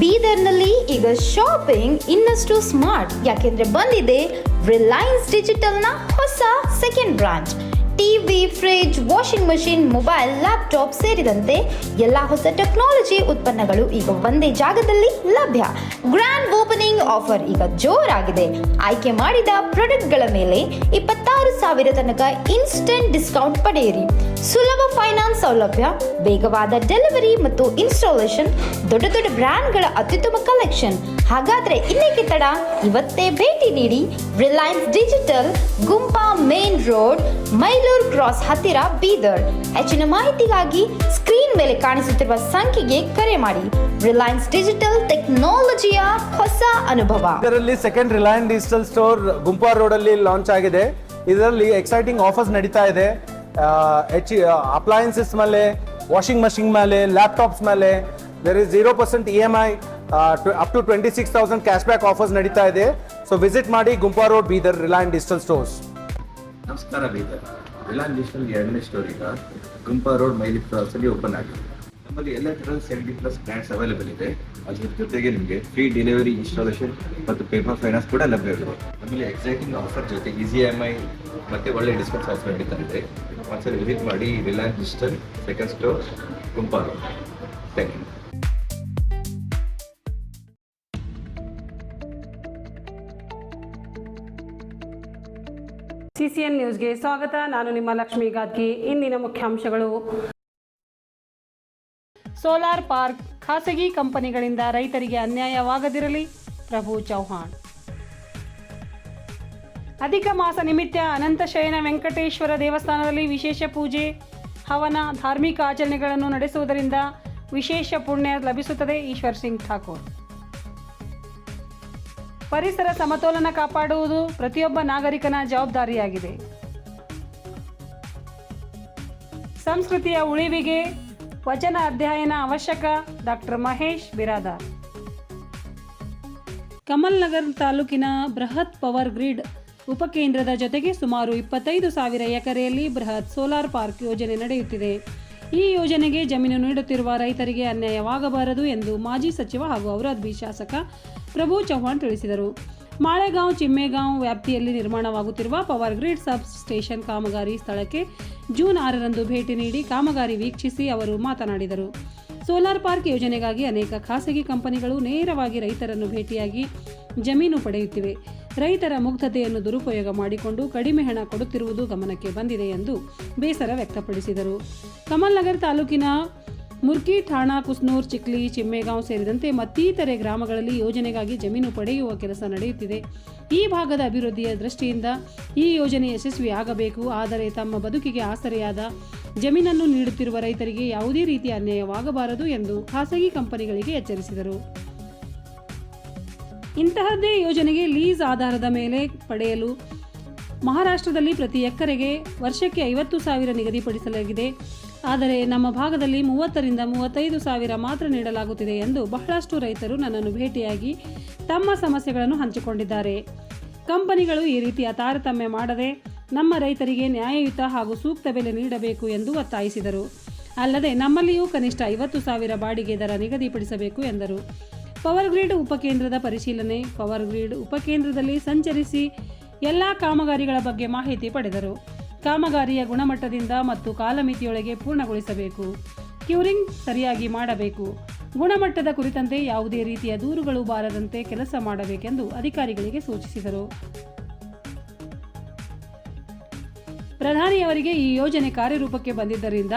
ಬೀದರ್ನಲ್ಲಿ ಈಗ ಶಾಪಿಂಗ್ ಇನ್ನಷ್ಟು ಸ್ಮಾರ್ಟ್ ಯಾಕೆಂದ್ರೆ ಬಂದಿದೆ ರಿಲಯನ್ಸ್ ಡಿಜಿಟಲ್ನ ಹೊಸ second branch. TV, fridge, washing machine, mobile, laptop ಸೇರಿದಂತೆ ಎಲ್ಲ ಹೊಸ ಟೆಕ್ನಾಲಜಿ ಉತ್ಪನ್ನಗಳು ಈಗ ಒಂದೇ ಜಾಗದಲ್ಲಿ ಲಭ್ಯ. ಗ್ರ್ಯಾಂಡ್ ಓಪನಿಂಗ್ ಆಫರ್ ಈಗ ಜೋರಾಗಿದೆ. ಆಯ್ಕೆ ಮಾಡಿದ ಪ್ರಾಡಕ್ಟ್ಗಳ ಮೇಲೆ 26,000 ತನಕ ಇನ್ಸ್ಟೆಂಟ್ ಡಿಸ್ಕೌಂಟ್ ಪಡೆಯಿರಿ. ಸುಲಭ ಫೈನಾನ್ಸ್ ಸೌಲಭ್ಯ, ವೇಗವಾದ ಡೆಲಿವರಿ ಮತ್ತು ಇನ್ಸ್ಟಾಲೇಷನ್, ದೊಡ್ಡ ದೊಡ್ಡ ಬ್ರ್ಯಾಂಡ್ಗಳ ಅತ್ಯುತ್ತಮ ಕಲೆಕ್ಷನ್. ಹಾಗಾದ್ರೆ ಇನ್ನೇಕೆ ತಡ? ಇವತ್ತೇ ಭೇಟಿ ನೀಡಿ ರಿಲಯನ್ಸ್ ಡಿಜಿಟಲ್, ಗುಂಪಾ ಮೇನ್ ರೋಡ್, ಮೈಲೂರು ಕ್ರಾಸ್ ಹತ್ತಿರ, ಬೀದರ್. ಹೆಚ್ಚಿನ ಮಾಹಿತಿಗಾಗಿ ಸ್ಕ್ರೀನ್ ಮೇಲೆ ಕಾಣಿಸುತ್ತಿರುವ ಸಂಖ್ಯೆಗೆ ಕರೆ ಮಾಡಿ. ರಿಲಯನ್ಸ್ ಡಿಜಿಟಲ್, ಟೆಕ್ನಾಲಜಿಯ ಹೊಸ ಅನುಭವ. ಇದರಲ್ಲಿ second Reliance digital store Gumpa road ಅಲ್ಲಿ ಲಾಂಚ್ ಆಗಿದೆ. ಇದರಲ್ಲಿ ಎಕ್ಸೈಟಿಂಗ್ ಆಫರ್ಸ್ ನಡೀತಾ ಇದೆ. ಅಪ್ಲಯನ್ಸಸ್ ಮೇಲೆ, ವಾಷಿಂಗ್ ಮಷಿನ್ ಮೇಲೆ, ಲ್ಯಾಪ್ಟಾಪ್ಸ್ ಮೇಲೆ there is 0% EMI, up to 26,000 cash back offers ನಡೀತಾ ಇದೆ. ಸೊ ವಿಸಿಟ್ ಮಾಡಿ Gumpa road, Bidar, Reliance digital stores. ನಮಸ್ಕಾರ ಬೀದರ್. ರಿಲಯನ್ಸ್ ಡಿಜಿಟಲ್ 2ನೇ ಸ್ಟೋರ್ ಈಗ ಗುಂಪಾ ರೋಡ್, ಮೈಲಿ ಕ್ರಾಸ್ ಅಲ್ಲಿ ಓಪನ್ ಆಗಿದೆ. ನಮ್ಮಲ್ಲಿ ಎಲ್ಲ ಥರದ 70+ ಬ್ರ್ಯಾಂಡ್ಸ್ ಅವೈಲೇಬಲ್ ಇದೆ. ಅದ್ರ ಜೊತೆಗೆ ನಿಮಗೆ ಫ್ರೀ ಡೆಲಿವರಿ, ಇನ್ಸ್ಟಾಲೇಷನ್ ಮತ್ತು ಪೇಪರ್ ಫೈನಾನ್ಸ್ ಕೂಡ ಲಭ್ಯವಿದೆ. ನಮ್ಮಲ್ಲಿ ಎಕ್ಸೈಟಿಂಗ್ ಆಫರ್ ಜೊತೆ ಈಸಿ EMI ಮತ್ತು ಒಳ್ಳೆ ಡಿಸ್ಕೌಂಟ್ಸ್ ಆಫರ್ ನಡೀತಾ ಇದೆ. ಒಂದ್ಸರಿ ವಿಸಿಟ್ ಮಾಡಿ Reliance digital second store, Gumpa road. Thank you. CCN ನ್ಯೂಸ್ಗೆ ಸ್ವಾಗತ. ನಾನು ನಿಮ್ಮ ಲಕ್ಷ್ಮೀ ಗಾದ್ಗಿ. ಇಂದಿನ ಮುಖ್ಯಾಂಶಗಳು: ಸೋಲಾರ್ ಪಾರ್ಕ್ ಖಾಸಗಿ ಕಂಪನಿಗಳಿಂದ ರೈತರಿಗೆ ಅನ್ಯಾಯವಾಗದಿರಲಿ, ಪ್ರಭು ಚೌಹಾಣ್. ಅಧಿಕ ಮಾಸ ನಿಮಿತ್ತ ಅನಂತಶಯನ ವೆಂಕಟೇಶ್ವರ ದೇವಸ್ಥಾನದಲ್ಲಿ ವಿಶೇಷ ಪೂಜೆ, ಹವನ, ಧಾರ್ಮಿಕ ಆಚರಣೆಗಳನ್ನು ನಡೆಸುವುದರಿಂದ ವಿಶೇಷ ಪುಣ್ಯ ಲಭಿಸುತ್ತದೆ, ಈಶ್ವರ್ ಸಿಂಗ್ ಠಾಕೂರ್. ಪರಿಸರ ಸಮತೋಲನ ಕಾಪಾಡುವುದು ಪ್ರತಿಯೊಬ್ಬ ನಾಗರಿಕನ ಜವಾಬ್ದಾರಿಯಾಗಿದೆ. ಸಂಸ್ಕೃತಿಯ ಉಳಿವಿಗೆ ವಚನ ಅಧ್ಯಯನ ಅವಶ್ಯಕ, ಡಾಕ್ಟರ್ ಮಹೇಶ್ ಬಿರಾದಾರ್. ಕಮಲ್ ನಗರ್ ತಾಲೂಕಿನ ಬೃಹತ್ ಪವರ್ ಗ್ರಿಡ್ ಉಪಕೇಂದ್ರದ ಜೊತೆಗೆ ಸುಮಾರು 25,000 ಎಕರೆಯಲ್ಲಿ ಬೃಹತ್ ಸೋಲಾರ್ ಪಾರ್ಕ್ ಯೋಜನೆ ನಡೆಯುತ್ತಿದೆ. ಈ ಯೋಜನೆಗೆ ಜಮೀನು ನೀಡುತ್ತಿರುವ ರೈತರಿಗೆ ಅನ್ಯಾಯವಾಗಬಾರದು ಎಂದು ಮಾಜಿ ಸಚಿವ ಹಾಗೂ ಔರಾದ್ಬಿ ಶಾಸಕ ಪ್ರಭು ಚೌಹಾಣ್ ತಿಳಿಸಿದರು. ಮಾಳೆಗಾಂವ್ ಚಿಮ್ಮೆಗಾಂವ್ ವ್ಯಾಪ್ತಿಯಲ್ಲಿ ನಿರ್ಮಾಣವಾಗುತ್ತಿರುವ ಪವರ್ ಗ್ರಿಡ್ ಸಬ್ ಸ್ಟೇಷನ್ ಕಾಮಗಾರಿ ಸ್ಥಳಕ್ಕೆ ಜೂನ್ 6ರಂದು ಭೇಟಿ ನೀಡಿ ಕಾಮಗಾರಿ ವೀಕ್ಷಿಸಿ ಅವರು ಮಾತನಾಡಿದರು. ಸೋಲಾರ್ ಪಾರ್ಕ್ ಯೋಜನೆಗಾಗಿ ಅನೇಕ ಖಾಸಗಿ ಕಂಪನಿಗಳು ನೇರವಾಗಿ ರೈತರನ್ನು ಭೇಟಿಯಾಗಿ ಜಮೀನು ಪಡೆಯುತ್ತಿವೆ. ರೈತರ ಮುಗ್ಧತೆಯನ್ನು ದುರುಪಯೋಗ ಮಾಡಿಕೊಂಡು ಕಡಿಮೆ ಹಣ ಕೊಡುತ್ತಿರುವುದು ಗಮನಕ್ಕೆ ಬಂದಿದೆ ಎಂದು ಬೇಸರ ವ್ಯಕ್ತಪಡಿಸಿದರು. ಕಮಲ್ ನಗರ್ ತಾಲೂಕಿನ ಮುರ್ಕಿ, ಠಾಣಾ, ಕುಸ್ನೂರ್, ಚಿಕ್ಲಿ, ಚಿಮ್ಮೆಗಾಂವ್ ಸೇರಿದಂತೆ ಮತ್ತಿತರೆ ಗ್ರಾಮಗಳಲ್ಲಿ ಯೋಜನೆಗಾಗಿ ಜಮೀನು ಪಡೆಯುವ ಕೆಲಸ ನಡೆಯುತ್ತಿದೆ. ಈ ಭಾಗದ ಅಭಿವೃದ್ಧಿಯ ದೃಷ್ಟಿಯಿಂದ ಈ ಯೋಜನೆ ಯಶಸ್ವಿಯಾಗಬೇಕು. ಆದರೆ ತಮ್ಮ ಬದುಕಿಗೆ ಆಸರೆಯಾದ ಜಮೀನನ್ನು ನೀಡುತ್ತಿರುವ ರೈತರಿಗೆ ಯಾವುದೇ ರೀತಿಯ ಅನ್ಯಾಯವಾಗಬಾರದು ಎಂದು ಖಾಸಗಿ ಕಂಪನಿಗಳಿಗೆ ಎಚ್ಚರಿಸಿದರು. ಇಂತಹದ್ದೇ ಯೋಜನೆಗೆ ಲೀಸ್ ಆಧಾರದ ಮೇಲೆ ಪಡೆಯಲು ಮಹಾರಾಷ್ಟ್ರದಲ್ಲಿ ಪ್ರತಿ ಎಕರೆಗೆ ವರ್ಷಕ್ಕೆ 50,000 ನಿಗದಿಪಡಿಸಲಾಗಿದೆ. ಆದರೆ ನಮ್ಮ ಭಾಗದಲ್ಲಿ 30,000 ರಿಂದ 35,000 ಮಾತ್ರ ನೀಡಲಾಗುತ್ತಿದೆ ಎಂದು ಬಹಳಷ್ಟು ರೈತರು ನನ್ನನ್ನು ಭೇಟಿಯಾಗಿ ತಮ್ಮ ಸಮಸ್ಯೆಗಳನ್ನು ಹಂಚಿಕೊಂಡಿದ್ದಾರೆ. ಕಂಪನಿಗಳು ಈ ರೀತಿಯ ತಾರತಮ್ಯ ಮಾಡದೆ ನಮ್ಮ ರೈತರಿಗೆ ನ್ಯಾಯಯುತ ಹಾಗೂ ಸೂಕ್ತ ಬೆಲೆ ನೀಡಬೇಕು ಎಂದು ಒತ್ತಾಯಿಸಿದರು. ಅಲ್ಲದೆ ನಮ್ಮಲ್ಲಿಯೂ ಕನಿಷ್ಠ 50,000 ಬಾಡಿಗೆ ದರ ನಿಗದಿಪಡಿಸಬೇಕು ಎಂದರು. ಪವರ್ ಗ್ರಿಡ್ ಉಪಕೇಂದ್ರದ ಪರಿಶೀಲನೆ, ಪವರ್ ಗ್ರಿಡ್ ಉಪಕೇಂದ್ರದಲ್ಲಿ ಸಂಚರಿಸಿ ಎಲ್ಲ ಕಾಮಗಾರಿಗಳ ಬಗ್ಗೆ ಮಾಹಿತಿ ಪಡೆದರು. ಕಾಮಗಾರಿಯ ಗುಣಮಟ್ಟದಿಂದ ಮತ್ತು ಕಾಲಮಿತಿಯೊಳಗೆ ಪೂರ್ಣಗೊಳಿಸಬೇಕು. ಕ್ಯೂರಿಂಗ್ ಸರಿಯಾಗಿ ಮಾಡಬೇಕು. ಗುಣಮಟ್ಟದ ಕುರಿತಂತೆ ಯಾವುದೇ ರೀತಿಯ ದೂರುಗಳು ಬಾರದಂತೆ ಕೆಲಸ ಮಾಡಬೇಕೆಂದು ಅಧಿಕಾರಿಗಳಿಗೆ ಸೂಚಿಸಿದರು. ಪ್ರಧಾನಿಯವರಿಗೆ ಈ ಯೋಜನೆ ಕಾರ್ಯರೂಪಕ್ಕೆ ಬಂದಿದ್ದರಿಂದ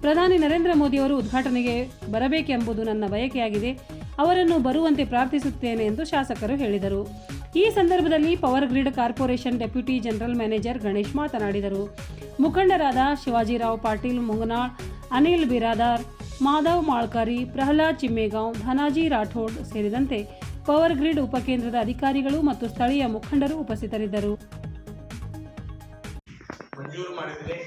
ಪ್ರಧಾನಿ ನರೇಂದ್ರ ಮೋದಿಯವರು ಉದ್ಘಾಟನೆಗೆ ಬರಬೇಕೆಂಬುದು ನನ್ನ ಬಯಕೆಯಾಗಿದೆ. ಅವರನ್ನು ಬರುವಂತೆ ಪ್ರಾರ್ಥಿಸುತ್ತೇನೆ ಎಂದು ಶಾಸಕರು ಹೇಳಿದರು. ಈ ಸಂದರ್ಭದಲ್ಲಿ power grid corporation deputy general manager Ganesh ಮಾತನಾಡಿದರು. ಮುಖಂಡರಾದ ಶಿವಾಜಿರಾವ್ ಪಾಟೀಲ್ ಮುಂಗನಾಳ್, ಅನಿಲ್ ಬಿರಾದಾರ್, ಮಾಧವ್ ಮಾಳ್ಕಾರಿ, ಪ್ರಹ್ಲಾದ್ ಚಿಮ್ಮೆಗಾಂವ್, ಧನಾಜಿ ರಾಠೋಡ್ ಸೇರಿದಂತೆ ಪವರ್ ಗ್ರಿಡ್ ಉಪಕೇಂದ್ರದ ಅಧಿಕಾರಿಗಳು ಮತ್ತು ಸ್ಥಳೀಯ ಮುಖಂಡರು ಉಪಸ್ಥಿತರಿದ್ದರು. ಮಂಜೂರು ಮಾಡಿದರೆ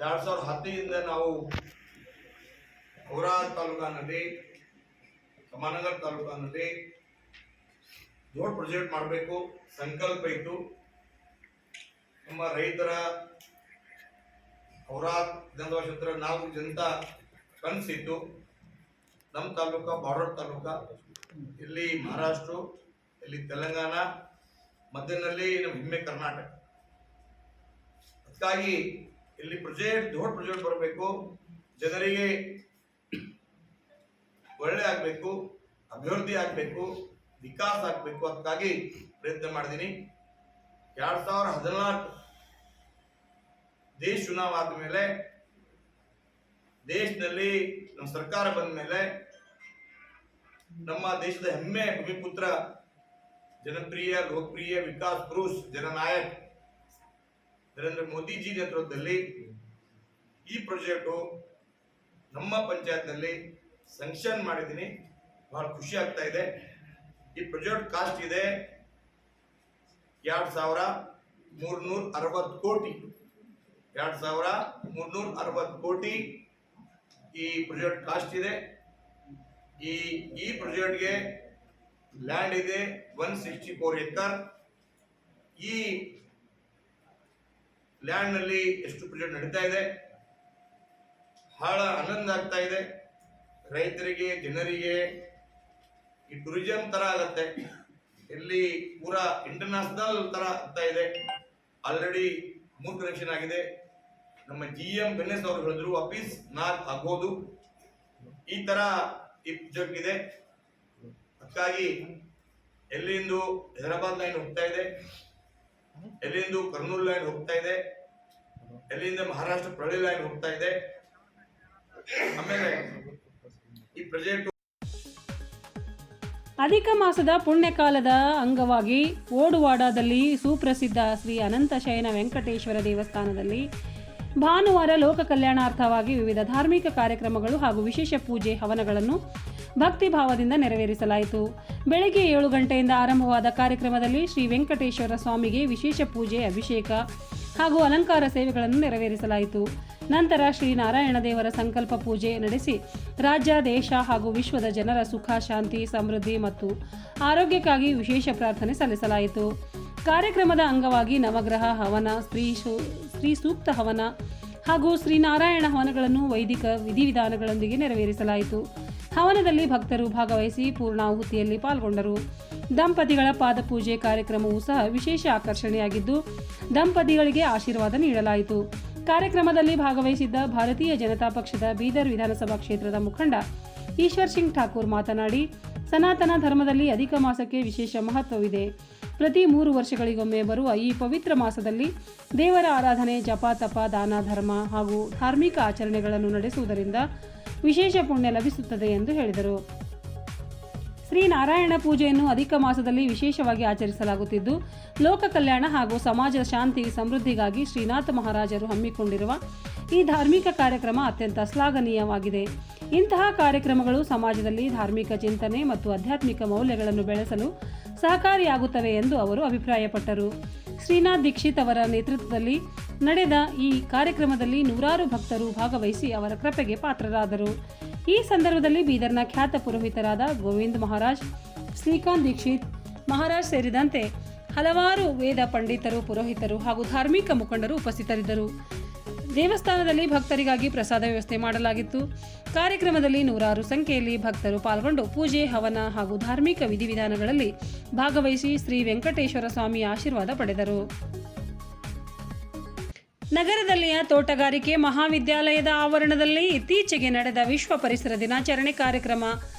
2010 ನಾವು ಔರಾದ್ ತಾಲೂಕಿನಲ್ಲಿ, ಕಮನಗರ್ ತಾಲೂಕಿನಲ್ಲಿ ದೊಡ್ಡ ಪ್ರಾಜೆಕ್ಟ್ ಮಾಡಬೇಕು ಸಂಕಲ್ಪ ಇತ್ತು. ನಮ್ಮ ರೈತರ ಔರಾದ್ ವಿಧಾನಸಭಾ ಕ್ಷೇತ್ರ 4 ಜನತಾ ಕನಸಿತ್ತು. ನಮ್ಮ ತಾಲೂಕ ಬಾರ್ಡರ್ ತಾಲೂಕ, ಇಲ್ಲಿ ಮಹಾರಾಷ್ಟ್ರ, ಇಲ್ಲಿ ತೆಲಂಗಾಣ, ಮಧ್ಯದಲ್ಲಿ ನಮ್ಮ ಹೆಮ್ಮೆ ಕರ್ನಾಟಕ. ಅದಕ್ಕಾಗಿ ಇಲ್ಲಿ ದೊಡ್ಡ ಪ್ರಾಜೆಕ್ಟ್ ಬರಬೇಕು, ಜನರಿಗೆ ಒಳ್ಳೆ ಆಗಬೇಕು, ಅಭಿವೃದ್ಧಿ ಆಗಬೇಕು, ವಿಕಾಸ ಆಗಬೇಕು. ಅದಕ್ಕಾಗಿ ಪ್ರಯತ್ನ ಮಾಡಿದ್ದೀನಿ. 2014 ದೇಶ ಚುನಾವ ಆದ್ಮೇಲೆ, ದೇಶದಲ್ಲಿ ನಮ್ಮ ಸರ್ಕಾರ ಬಂದ ಮೇಲೆ ನಮ್ಮ ದೇಶದ ಹೆಮ್ಮೆ ಭೂಮಿಪುತ್ರ, ಜನಪ್ರಿಯ ಲೋಕಪ್ರಿಯ ವಿಕಾಸ್ ಪುರುಷ್ ಜನನಾಯಕ್ ನರೇಂದ್ರ ಮೋದಿಜಿ ನೇತೃತ್ವದಲ್ಲಿ ಈ ಪ್ರಾಜೆಕ್ಟು ನಮ್ಮ ಪಂಚಾಯತ್ನಲ್ಲಿ ಸ್ಯಾಂಕ್ಷನ್ ಮಾಡಿದ್ದೀನಿ. ಬಹಳ ಖುಷಿ ಆಗ್ತಾ ಇದೆ. ಈ ಪ್ರಾಜೆಕ್ಟ್ ಕಾಸ್ಟ್ ಇದೆ 2,360 ಕೋಟಿ. 2,360 ಕೋಟಿ ಈ ಪ್ರಾಜೆಕ್ಟ್ ಕಾಸ್ಟ್ ಇದೆ. ಈ ಪ್ರಾಜೆಕ್ಟ್ಗೆ ಲ್ಯಾಂಡ್ ಇದೆ 164 ಎಕರ್. ಈ ಲ್ಯಾಂಡ್ ನಲ್ಲಿ ಎಷ್ಟು ಪ್ರಾಜೆಕ್ಟ್ ನಡೀತಾ ಇದೆ, ಬಹಳ ಆನಂದ ಆಗ್ತಾ ಇದೆ. ರೈತರಿಗೆ, ಜನರಿಗೆ ಈ ಟೂರಿಸಂ ತರ ಆಗತ್ತೆ. ಇಲ್ಲಿ ಪೂರಾ ಇಂಟರ್ನ್ಯಾಷನಲ್ ತರ ಆಗ್ತಾ ಇದೆ. ಆಲ್ರೆಡಿ 3 ಕನೆಕ್ಷನ್ ಆಗಿದೆ. ನಮ್ಮ GM ಗಣೇಶ್ ಅವರು ಹೇಳಿದ್ರು ವಾಪೀಸ್ ಆಗೋದು ಈ ತರ ಈ ಪ್ರಾಜೆಕ್ಟ್ ಇದೆ. ಅದಕ್ಕಾಗಿ ಎಲ್ಲಿಂದು ಹೈದರಾಬಾದ್ ಲೈನ್ ಹೋಗ್ತಾ ಇದೆ, ಎಲ್ಲಿಂದು ಕರ್ನೂಲ್ ಲೈನ್ ಹೋಗ್ತಾ ಇದೆ, ಎಲ್ಲಿಂದ ಮಹಾರಾಷ್ಟ್ರ ಪ್ರಳಿ ಲೈನ್ ಹೋಗ್ತಾ ಇದೆ. ಆಮೇಲೆ ಈ ಪ್ರಾಜೆಕ್ಟ್ ಅಧಿಕ ಮಾಸದ ಪುಣ್ಯಕಾಲದ ಅಂಗವಾಗಿ ಓಡುವಾಡದಲ್ಲಿ ಸುಪ್ರಸಿದ್ಧ ಶ್ರೀ ಅನಂತ ಶಯನ ವೆಂಕಟೇಶ್ವರ ದೇವಸ್ಥಾನದಲ್ಲಿ ಭಾನುವಾರ ಲೋಕ ಕಲ್ಯಾಣಾರ್ಥವಾಗಿ ವಿವಿಧ ಧಾರ್ಮಿಕ ಕಾರ್ಯಕ್ರಮಗಳು ಹಾಗೂ ವಿಶೇಷ ಪೂಜೆ ಹವನಗಳನ್ನು ಭಕ್ತಿ ಭಾವದಿಂದ ನೆರವೇರಿಸಲಾಯಿತು. ಬೆಳಗ್ಗೆ 7 ಗಂಟೆಯಿಂದ ಆರಂಭವಾದ ಕಾರ್ಯಕ್ರಮದಲ್ಲಿ ಶ್ರೀ ವೆಂಕಟೇಶ್ವರ ಸ್ವಾಮಿಗೆ ವಿಶೇಷ ಪೂಜೆ, ಅಭಿಷೇಕ ಹಾಗೂ ಅಲಂಕಾರ ಸೇವೆಗಳನ್ನು ನೆರವೇರಿಸಲಾಯಿತು. ನಂತರ ಶ್ರೀ ನಾರಾಯಣ ದೇವರ ಸಂಕಲ್ಪ ಪೂಜೆ ನಡೆಸಿ ರಾಜ್ಯ, ದೇಶ ಹಾಗೂ ವಿಶ್ವದ ಜನರ ಸುಖ, ಶಾಂತಿ, ಸಮೃದ್ಧಿ ಮತ್ತು ಆರೋಗ್ಯಕ್ಕಾಗಿ ವಿಶೇಷ ಪ್ರಾರ್ಥನೆ ಸಲ್ಲಿಸಲಾಯಿತು. ಕಾರ್ಯಕ್ರಮದ ಅಂಗವಾಗಿ ನವಗ್ರಹ ಹವನ, ಸ್ತ್ರೀ ಸೂಕ್ತ ಹವನ ಹಾಗೂ ಶ್ರೀನಾರಾಯಣ ಹವನಗಳನ್ನು ವೈದಿಕ ವಿಧಿವಿಧಾನಗಳೊಂದಿಗೆ ನೆರವೇರಿಸಲಾಯಿತು. ಹವನದಲ್ಲಿ ಭಕ್ತರು ಭಾಗವಹಿಸಿ ಪೂರ್ಣಾಹುತಿಯಲ್ಲಿ ಪಾಲ್ಗೊಂಡರು. ದಂಪತಿಗಳ ಪಾದಪೂಜೆ ಕಾರ್ಯಕ್ರಮವೂ ಸಹ ವಿಶೇಷ ಆಕರ್ಷಣೆಯಾಗಿದ್ದು, ದಂಪತಿಗಳಿಗೆ ಆಶೀರ್ವಾದ ನೀಡಲಾಯಿತು. ಕಾರ್ಯಕ್ರಮದಲ್ಲಿ ಭಾಗವಹಿಸಿದ್ದ ಭಾರತೀಯ ಜನತಾ ಪಕ್ಷದ ಬೀದರ್ ವಿಧಾನಸಭಾ ಕ್ಷೇತ್ರದ ಮುಖಂಡ ಈಶ್ವರ್ ಸಿಂಗ್ ಠಾಕೂರ್ ಮಾತನಾಡಿ, ಸನಾತನ ಧರ್ಮದಲ್ಲಿ ಅಧಿಕ ಮಾಸಕ್ಕೆ ವಿಶೇಷ ಮಹತ್ವವಿದೆ. ಪ್ರತಿ 3 ವರ್ಷಗಳಿಗೊಮ್ಮೆ ಬರುವ ಈ ಪವಿತ್ರ ಮಾಸದಲ್ಲಿ ದೇವರ ಆರಾಧನೆ, ಜಪ, ತಪ, ದಾನ, ಧರ್ಮ ಹಾಗೂ ಧಾರ್ಮಿಕ ಆಚರಣೆಗಳನ್ನು ನಡೆಸುವುದರಿಂದ ವಿಶೇಷ ಪುಣ್ಯ ಲಭಿಸುತ್ತದೆ ಎಂದು ಹೇಳಿದರು. ಶ್ರೀ ನಾರಾಯಣ ಪೂಜೆಯನ್ನು ಅಧಿಕ ಮಾಸದಲ್ಲಿ ವಿಶೇಷವಾಗಿ ಆಚರಿಸಲಾಗುತ್ತಿದ್ದು, ಲೋಕ ಕಲ್ಯಾಣ ಹಾಗೂ ಸಮಾಜದ ಶಾಂತಿ ಸಮೃದ್ಧಿಗಾಗಿ ಶ್ರೀನಾಥ ಮಹಾರಾಜರು ಹಮ್ಮಿಕೊಂಡಿರುವ ಈ ಧಾರ್ಮಿಕ ಕಾರ್ಯಕ್ರಮ ಅತ್ಯಂತ ಶ್ಲಾಘನೀಯವಾಗಿದೆ. ಇಂತಹ ಕಾರ್ಯಕ್ರಮಗಳು ಸಮಾಜದಲ್ಲಿ ಧಾರ್ಮಿಕ ಚಿಂತನೆ ಮತ್ತು ಆಧ್ಯಾತ್ಮಿಕ ಮೌಲ್ಯಗಳನ್ನು ಬೆಳೆಸಲು ಸಹಕಾರಿಯಾಗುತ್ತವೆ ಎಂದು ಅವರು ಅಭಿಪ್ರಾಯಪಟ್ಟರು. ಶ್ರೀನಾಥ್ ದೀಕ್ಷಿತ್ ಅವರ ನೇತೃತ್ವದಲ್ಲಿ ನಡೆದ ಈ ಕಾರ್ಯಕ್ರಮದಲ್ಲಿ ನೂರಾರು ಭಕ್ತರು ಭಾಗವಹಿಸಿ ಅವರ ಕೃಪೆಗೆ ಪಾತ್ರರಾದರು. ಈ ಸಂದರ್ಭದಲ್ಲಿ ಬೀದರ್ನ ಖ್ಯಾತ ಪುರೋಹಿತರಾದ ಗೋವಿಂದ್ ಮಹಾರಾಜ್, ಶ್ರೀಕಾಂತ್ ದೀಕ್ಷಿತ್ ಮಹಾರಾಜ್ ಸೇರಿದಂತೆ ಹಲವಾರು ವೇದ ಪಂಡಿತರು, ಪುರೋಹಿತರು ಹಾಗೂ ಧಾರ್ಮಿಕ ಮುಖಂಡರು ಉಪಸ್ಥಿತರಿದ್ದರು. ದೇವಸ್ಥಾನದಲ್ಲಿ ಭಕ್ತರಿಗಾಗಿ ಪ್ರಸಾದ ವ್ಯವಸ್ಥೆ ಮಾಡಲಾಗಿತ್ತು. ಕಾರ್ಯಕ್ರಮದಲ್ಲಿ ನೂರಾರು ಸಂಖ್ಯೆಯಲ್ಲಿ ಭಕ್ತರು ಪಾಲ್ಗೊಂಡು ಪೂಜೆ, ಹವನ ಹಾಗೂ ಧಾರ್ಮಿಕ ವಿಧಿವಿಧಾನಗಳಲ್ಲಿ ಭಾಗವಹಿಸಿ ಶ್ರೀ ವೆಂಕಟೇಶ್ವರ ಸ್ವಾಮಿಯ ಆಶೀರ್ವಾದ ಪಡೆದರು. ನಗರದಲ್ಲಿಯ ತೋಟಗಾರಿಕೆ ಮಹಾವಿದ್ಯಾಲಯದ ಆವರಣದಲ್ಲಿ ಇತ್ತೀಚೆಗೆ ನಡೆದ ವಿಶ್ವ ಪರಿಸರ ದಿನಾಚರಣೆ ಕಾರ್ಯಕ್ರಮ.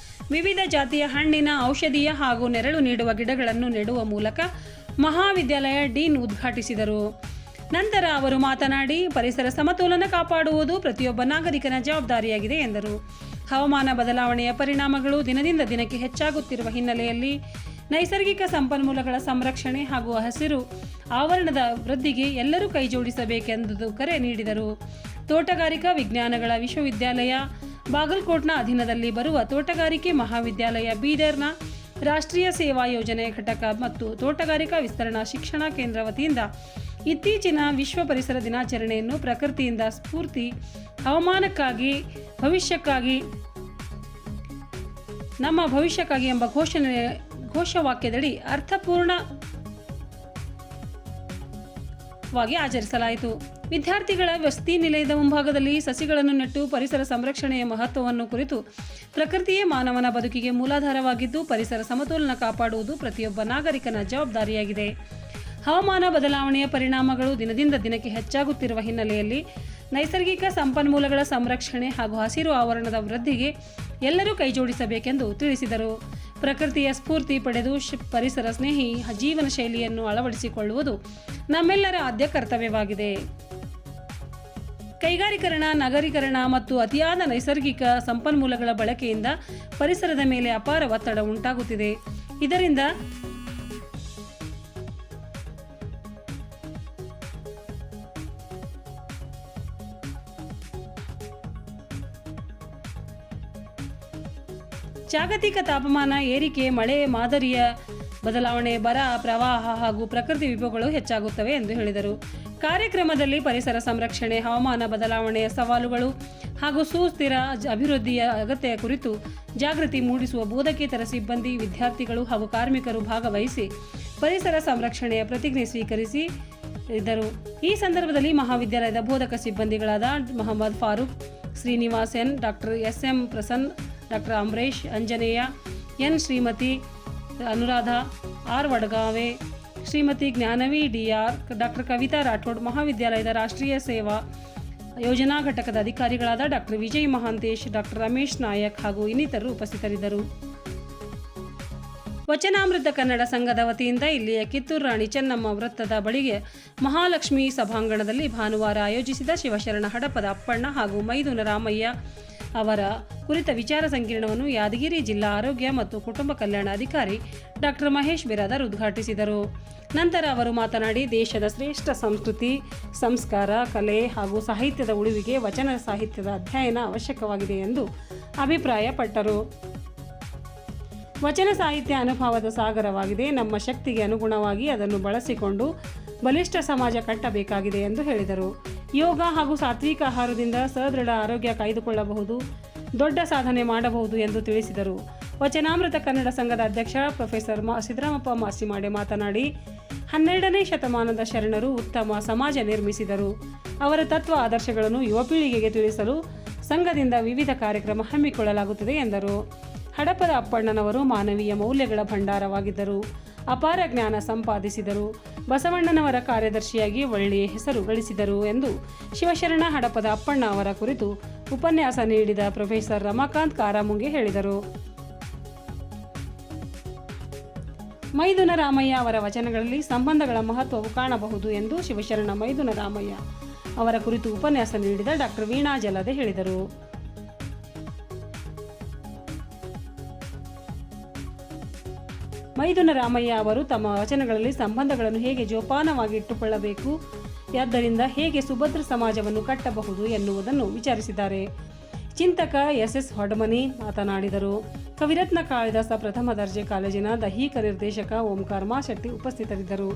ವಿವಿಧ ಜಾತಿಯ ಹಣ್ಣಿನ, ಔಷಧೀಯ ಹಾಗೂ ನೆರಳು ನೀಡುವ ಗಿಡಗಳನ್ನು ನೆಡುವ ಮೂಲಕ ಮಹಾವಿದ್ಯಾಲಯ ಡೀನ್ ಉದ್ಘಾಟಿಸಿದರು. ನಂತರ ಅವರು ಮಾತನಾಡಿ, ಪರಿಸರ ಸಮತೋಲನ ಕಾಪಾಡುವುದು ಪ್ರತಿಯೊಬ್ಬ ನಾಗರಿಕನ ಜವಾಬ್ದಾರಿಯಾಗಿದೆ ಎಂದರು. ಹವಾಮಾನ ಬದಲಾವಣೆಯ ಪರಿಣಾಮಗಳು ದಿನದಿಂದ ದಿನಕ್ಕೆ ಹೆಚ್ಚಾಗುತ್ತಿರುವ ಹಿನ್ನೆಲೆಯಲ್ಲಿ ನೈಸರ್ಗಿಕ ಸಂಪನ್ಮೂಲಗಳ ಸಂರಕ್ಷಣೆ ಹಾಗೂ ಹಸಿರು ಆವರಣದ ವೃದ್ಧಿಗೆ ಎಲ್ಲರೂ ಕೈಜೋಡಿಸಬೇಕೆಂದು ಕರೆ ನೀಡಿದರು. ತೋಟಗಾರಿಕಾ ವಿಜ್ಞಾನಗಳ ವಿಶ್ವವಿದ್ಯಾಲಯ ಬಾಗಲಕೋಟ್ನ ಅಧೀನದಲ್ಲಿ ಬರುವ ತೋಟಗಾರಿಕೆ ಮಹಾವಿದ್ಯಾಲಯ, ಬೀದರ್ನ ರಾಷ್ಟ್ರೀಯ ಸೇವಾ ಯೋಜನೆ ಘಟಕ ಮತ್ತು ತೋಟಗಾರಿಕಾ ವಿಸ್ತರಣಾ ಶಿಕ್ಷಣ ಕೇಂದ್ರ ವತಿಯಿಂದ ಇತ್ತೀಚಿನ ವಿಶ್ವ ಪರಿಸರ ದಿನಾಚರಣೆಯನ್ನು ಪ್ರಕೃತಿಯಿಂದ ಸ್ಫೂರ್ತಿ, ಹವಾಮಾನಕ್ಕಾಗಿ ಭವಿಷ್ಯಕ್ಕಾಗಿ, ನಮ್ಮ ಭವಿಷ್ಯಕ್ಕಾಗಿ ಎಂಬ ಘೋಷವಾಕ್ಯದಡಿ ಅರ್ಥಪೂರ್ಣವಾಗಿ ಆಚರಿಸಲಾಯಿತು. ವಿದ್ಯಾರ್ಥಿಗಳ ವಸತಿ ನಿಲಯದ ಮುಂಭಾಗದಲ್ಲಿ ಸಸಿಗಳನ್ನು ನೆಟ್ಟು ಪರಿಸರ ಸಂರಕ್ಷಣೆಯ ಮಹತ್ವವನ್ನು ಕುರಿತು ಪ್ರಕೃತಿಯೇ ಮಾನವನ ಬದುಕಿಗೆ ಮೂಲಾಧಾರವಾಗಿದ್ದು ಪರಿಸರ ಸಮತೋಲನ ಕಾಪಾಡುವುದು ಪ್ರತಿಯೊಬ್ಬ ನಾಗರಿಕನ ಜವಾಬ್ದಾರಿಯಾಗಿದೆ. ಹವಾಮಾನ ಬದಲಾವಣೆಯ ಪರಿಣಾಮಗಳು ದಿನದಿಂದ ದಿನಕ್ಕೆ ಹೆಚ್ಚಾಗುತ್ತಿರುವ ಹಿನ್ನೆಲೆಯಲ್ಲಿ ನೈಸರ್ಗಿಕ ಸಂಪನ್ಮೂಲಗಳ ಸಂರಕ್ಷಣೆ ಹಾಗೂ ಹಸಿರು ಆವರಣದ ವೃದ್ಧಿಗೆ ಎಲ್ಲರೂ ಕೈಜೋಡಿಸಬೇಕೆಂದು ತಿಳಿಸಿದರು. ಪ್ರಕೃತಿಯ ಸ್ಫೂರ್ತಿ ಪಡೆದು ಪರಿಸರ ಸ್ನೇಹಿ ಜೀವನ ಶೈಲಿಯನ್ನು ಅಳವಡಿಸಿಕೊಳ್ಳುವುದು ನಮ್ಮೆಲ್ಲರ ಆದ್ಯ ಕರ್ತವ್ಯವಾಗಿದೆ. ಕೈಗಾರೀಕರಣ, ನಗರೀಕರಣ ಮತ್ತು ಅತಿಯಾದ ನೈಸರ್ಗಿಕ ಸಂಪನ್ಮೂಲಗಳ ಬಳಕೆಯಿಂದ ಪರಿಸರದ ಮೇಲೆ ಅಪಾರ ಒತ್ತಡ ಉಂಟಾಗುತ್ತಿದೆ. ಇದರಿಂದ ಜಾಗತಿಕ ತಾಪಮಾನ ಏರಿಕೆ, ಮಳೆ ಮಾದರಿಯ ಬದಲಾವಣೆ, ಬರ, ಪ್ರವಾಹ ಹಾಗೂ ಪ್ರಕೃತಿ ವಿಕೋಪಗಳು ಹೆಚ್ಚಾಗುತ್ತವೆ ಎಂದು ಹೇಳಿದರು. ಕಾರ್ಯಕ್ರಮದಲ್ಲಿ ಪರಿಸರ ಸಂರಕ್ಷಣೆ, ಹವಾಮಾನ ಬದಲಾವಣೆಯ ಸವಾಲುಗಳು ಹಾಗೂ ಸುಸ್ಥಿರ ಅಭಿವೃದ್ಧಿಯ ಅಗತ್ಯ ಕುರಿತು ಜಾಗೃತಿ ಮೂಡಿಸುವ ಬೋಧಕೇತರ ಸಿಬ್ಬಂದಿ, ವಿದ್ಯಾರ್ಥಿಗಳು ಹಾಗೂ ಕಾರ್ಮಿಕರು ಭಾಗವಹಿಸಿ ಪರಿಸರ ಸಂರಕ್ಷಣೆಯ ಪ್ರತಿಜ್ಞೆ ಸ್ವೀಕರಿಸಿದರು. ಈ ಸಂದರ್ಭದಲ್ಲಿ ಮಹಾವಿದ್ಯಾಲಯದ ಬೋಧಕ ಸಿಬ್ಬಂದಿಗಳಾದ Mohammed Farooq, Srinivas N, doctor S M. Prasanna, doctor Ambarish, Anjaneya N, Shrimati Anuradha R Vadagave, Shrimati Jnanavi D R., doctor Kavita Rathod, ಮಹಾವಿದ್ಯಾಲಯದ ರಾಷ್ಟ್ರೀಯ ಸೇವಾ ಯೋಜನಾ ಘಟಕದ ಅಧಿಕಾರಿಗಳಾದ ಡಾಕ್ಟರ್ ವಿಜಯ್ ಮಹಾಂತೇಶ್, ಡಾಕ್ಟರ್ ರಮೇಶ್ ನಾಯಕ್ ಹಾಗೂ ಇನ್ನಿತರರು ಉಪಸ್ಥಿತರಿದ್ದರು. ವಚನಾಮೃತ ಕನ್ನಡ ಸಂಘದ ವತಿಯಿಂದ ಇಲ್ಲಿಯ ಕಿತ್ತೂರು ರಾಣಿ ಚೆನ್ನಮ್ಮ ವೃತ್ತದ ಬಳಿಗೆ ಮಹಾಲಕ್ಷ್ಮಿ ಸಭಾಂಗಣದಲ್ಲಿ ಭಾನುವಾರ ಆಯೋಜಿಸಿದ ಶಿವಶರಣ ಹಡಪದ ಅಪ್ಪಣ್ಣ ಹಾಗೂ ಮೈದುನ ರಾಮಯ್ಯ ಅವರ ಕುರಿತ ವಿಚಾರ ಸಂಕಿರಣವನ್ನು ಯಾದಗಿರಿ ಜಿಲ್ಲಾ ಆರೋಗ್ಯ ಮತ್ತು ಕುಟುಂಬ ಕಲ್ಯಾಣ ಅಧಿಕಾರಿ ಡಾಕ್ಟರ್ ಮಹೇಶ್ ಬಿರಾದರ್ ಉದ್ಘಾಟಿಸಿದರು. ನಂತರ ಅವರು ಮಾತನಾಡಿ, ದೇಶದ ಶ್ರೇಷ್ಠ ಸಂಸ್ಕೃತಿ, ಸಂಸ್ಕಾರ, ಕಲೆ ಹಾಗೂ ಸಾಹಿತ್ಯದ ಉಳಿವಿಗೆ ವಚನ ಸಾಹಿತ್ಯದ ಅಧ್ಯಯನ ಅವಶ್ಯಕವಾಗಿದೆ ಎಂದು ಅಭಿಪ್ರಾಯಪಟ್ಟರು. ವಚನ ಸಾಹಿತ್ಯ ಅನುಭವದ ಸಾಗರವಾಗಿದೆ. ನಮ್ಮ ಶಕ್ತಿಗೆ ಅನುಗುಣವಾಗಿ ಅದನ್ನು ಬಳಸಿಕೊಂಡು ಬಲಿಷ್ಠ ಸಮಾಜ ಕಟ್ಟಬೇಕಾಗಿದೆ ಎಂದು ಹೇಳಿದರು. ಯೋಗ ಹಾಗೂ ಸಾತ್ವಿಕ ಆಹಾರದಿಂದ ಸದೃಢ ಆರೋಗ್ಯ ಕಾಯ್ದುಕೊಳ್ಳಬಹುದು, ದೊಡ್ಡ ಸಾಧನೆ ಮಾಡಬಹುದು ಎಂದು ತಿಳಿಸಿದರು. ವಚನಾಮೃತ ಕನ್ನಡ ಸಂಘದ ಅಧ್ಯಕ್ಷ ಪ್ರೊಫೆಸರ್ ಸಿದ್ದರಾಮಪ್ಪ ಮಾಸಿಮಾಡೆ ಮಾತನಾಡಿ, 12ನೇ ಶತಮಾನದ ಶರಣರು ಉತ್ತಮ ಸಮಾಜ ನಿರ್ಮಿಸಿದರು. ಅವರ ತತ್ವ ಆದರ್ಶಗಳನ್ನು ಯುವ ಪೀಳಿಗೆಗೆ ತಿಳಿಸಲು ಸಂಘದಿಂದ ವಿವಿಧ ಕಾರ್ಯಕ್ರಮ ಹಮ್ಮಿಕೊಳ್ಳಲಾಗುತ್ತದೆ ಎಂದರು. ಹಡಪದ ಅಪ್ಪಣ್ಣನವರು ಮಾನವೀಯ ಮೌಲ್ಯಗಳ ಭಂಡಾರವಾಗಿದ್ದರು. ಅಪಾರ ಜ್ಞಾನ ಸಂಪಾದಿಸಿದರು. ಬಸವಣ್ಣನವರ ಕಾರ್ಯದರ್ಶಿಯಾಗಿ ಒಳ್ಳೆಯ ಹೆಸರು ಗಳಿಸಿದರು ಎಂದು ಶಿವಶರಣ ಹಡಪದ ಅಪ್ಪಣ್ಣ ಅವರ ಕುರಿತು ಉಪನ್ಯಾಸ ನೀಡಿದ ಪ್ರೊಫೆಸರ್ ರಮಾಕಾಂತ್ ಕಾರಾಮುಂಗೆ ಹೇಳಿದರು. ಮೈದುನ ರಾಮಯ್ಯ ಅವರ ವಚನಗಳಲ್ಲಿ ಸಂಬಂಧಗಳ ಮಹತ್ವವು ಕಾಣಬಹುದು ಎಂದು ಶಿವಶರಣ ಮೈದುನ ರಾಮಯ್ಯ ಅವರ ಕುರಿತು ಉಪನ್ಯಾಸ ನೀಡಿದ ಡಾಕ್ಟರ್ ವೀಣಾ ಜಲದೆ ಹೇಳಿದರು. ಮೈದುನ ರಾಮಯ್ಯ ಅವರು ತಮ್ಮ ವಚನಗಳಲ್ಲಿ ಸಂಬಂಧಗಳನ್ನು ಹೇಗೆ ಜೋಪಾನವಾಗಿ ಇಟ್ಟುಕೊಳ್ಳಬೇಕು, ಆದ್ದರಿಂದ ಹೇಗೆ ಸುಭದ್ರ ಸಮಾಜವನ್ನು ಕಟ್ಟಬಹುದು ಎನ್ನುವುದನ್ನು ವಿಚಾರಿಸಿದ್ದಾರೆ. ಚಿಂತಕ ಎಸ್.ಎಸ್. ಹೊಡಮನಿ ಮಾತನಾಡಿದರು. ಕವಿರತ್ನ ಕಾಳಿದಾಸ ಪ್ರಥಮ ದರ್ಜೆ ಕಾಲೇಜಿನ ದೈಹಿಕ ನಿರ್ದೇಶಕ ಓಂಕಾರ ಮಾಶೆಟ್ಟಿ ಉಪಸ್ಥಿತರಿದ್ದರು.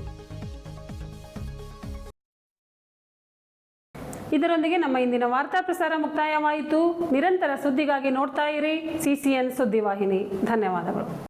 ಇದರೊಂದಿಗೆ ನಮ್ಮ ಇಂದಿನ ವಾರ್ತಾ ಪ್ರಸಾರ ಮುಕ್ತಾಯವಾಯಿತು. ನಿರಂತರ ಸುದ್ದಿಗಾಗಿ ನೋಡ್ತಾ ಇರಿ CCN ಸುದ್ದಿವಾಹಿನಿ. ಧನ್ಯವಾದಗಳು.